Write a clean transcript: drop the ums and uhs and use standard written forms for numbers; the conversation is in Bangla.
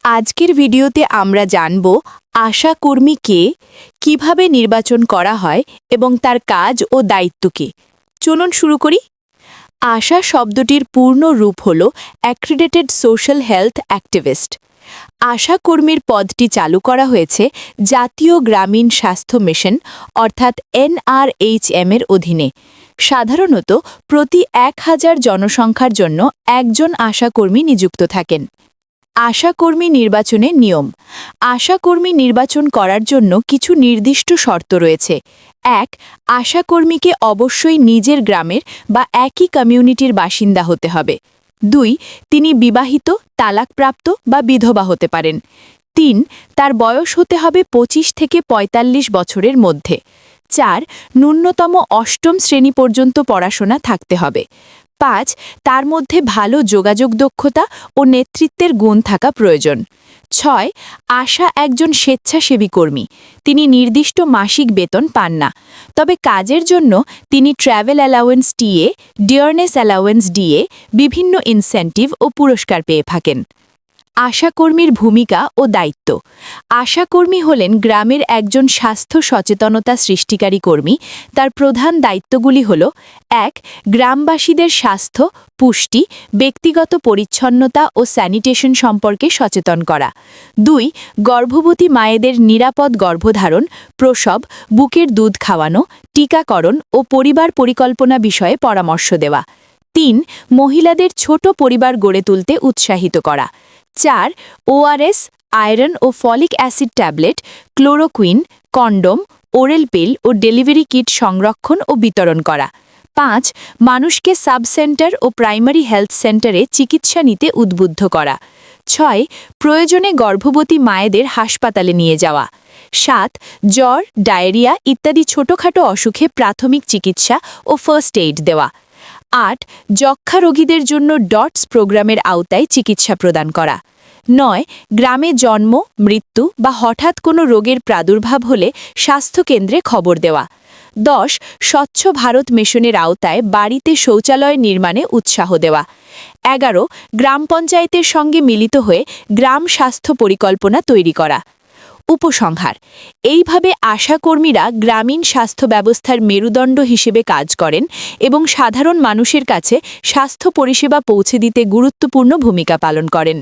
আজকের ভিডিওতে আমরা জানব আশা কর্মী কে, কিভাবে নির্বাচন করা হয় এবং তার কাজ ও দায়িত্ব কী। চলুন শুরু করি। আশা শব্দটির পূর্ণ রূপ হল অ্যাক্রিডিটেড সোশ্যাল হেলথ অ্যাক্টিভিস্ট। আশা কর্মীর পদটি চালু করা হয়েছে জাতীয় গ্রামীণ স্বাস্থ্য মিশন অর্থাৎ NRHM এর অধীনে। সাধারণত প্রতি 1000 জনসংখ্যার জন্য একজন আশাকর্মী নিযুক্ত থাকেন। আশাকর্মী নির্বাচনের নিয়ম। আশাকর্মী নির্বাচন করার জন্য কিছু নির্দিষ্ট শর্ত রয়েছে। ১. আশাকর্মীকে অবশ্যই নিজের গ্রামের বা একই কমিউনিটির বাসিন্দা হতে হবে। ২. তিনি বিবাহিত, তালাকপ্রাপ্ত বা বিধবা হতে পারেন। ৩. তার বয়স হতে হবে 25 থেকে 45 বছরের মধ্যে। ৪. ন্যূনতম 8ম শ্রেণী পর্যন্ত পড়াশোনা থাকতে হবে। ৫. তার মধ্যে ভালো যোগাযোগ দক্ষতা ও নেতৃত্বের গুণ থাকা প্রয়োজন। ৬. আশা একজন স্বেচ্ছাসেবী কর্মী। তিনি নির্দিষ্ট মাসিক বেতন পান না, তবে কাজের জন্য তিনি travel allowance TA, dearness allowance DA, বিভিন্ন ইনসেন্টিভ ও পুরস্কার পেয়ে থাকেন। আশাকর্মীর ভূমিকা ও দায়িত্ব। আশাকর্মী হলেন গ্রামের একজন স্বাস্থ্য সচেতনতা সৃষ্টিকারী কর্মী। তার প্রধান দায়িত্বগুলি হল: ১. গ্রামবাসীদের স্বাস্থ্য, পুষ্টি, ব্যক্তিগত পরিচ্ছন্নতা ও স্যানিটেশন সম্পর্কে সচেতন করা। ২. গর্ভবতী মায়েদের নিরাপদ গর্ভধারণ, প্রসব, বুকের দুধ খাওয়ানো, টিকাকরণ ও পরিবার পরিকল্পনা বিষয়ে পরামর্শ দেওয়া। ৩. মহিলাদের ছোট পরিবার গড়ে তুলতে উৎসাহিত করা। ৪. ওআরএস, আয়রন ও folic acid tablet, chloroquine, condom, oral pill ও ডেলিভারি কিট সংরক্ষণ ও বিতরণ করা। ৫. মানুষকে সাব সেন্টার ও প্রাইমারি হেলথ সেন্টারে চিকিৎসা নিতে উদ্বুদ্ধ করা। ৬. প্রয়োজনে গর্ভবতী মায়েদের হাসপাতালে নিয়ে যাওয়া। ৭. জ্বর, ডায়রিয়া ইত্যাদি ছোটখাটো অসুখে প্রাথমিক চিকিৎসা ও ফার্স্ট এইড দেওয়া। ৮. যক্ষ্মা রোগীদের জন্য ডটস প্রোগ্রামের আওতায় চিকিৎসা প্রদান করা। ৯. গ্রামে জন্ম, মৃত্যু বা হঠাৎ কোনো রোগের প্রাদুর্ভাব হলে স্বাস্থ্যকেন্দ্রে খবর দেওয়া। ১০. স্বচ্ছ ভারত মিশনের আওতায় বাড়িতে শৌচালয় নির্মাণে উৎসাহ দেওয়া। ১১. গ্রাম পঞ্চায়েতের সঙ্গে মিলিত হয়ে গ্রাম স্বাস্থ্য পরিকল্পনা তৈরি করা। উপসংহার: এইভাবে আশাকর্মীরা গ্রামীণ স্বাস্থ্য ব্যবস্থার মেরুদণ্ড হিসেবে কাজ করেন এবং সাধারণ মানুষের কাছে স্বাস্থ্য পরিষেবা পৌঁছে দিতে গুরুত্বপূর্ণ ভূমিকা পালন করেন।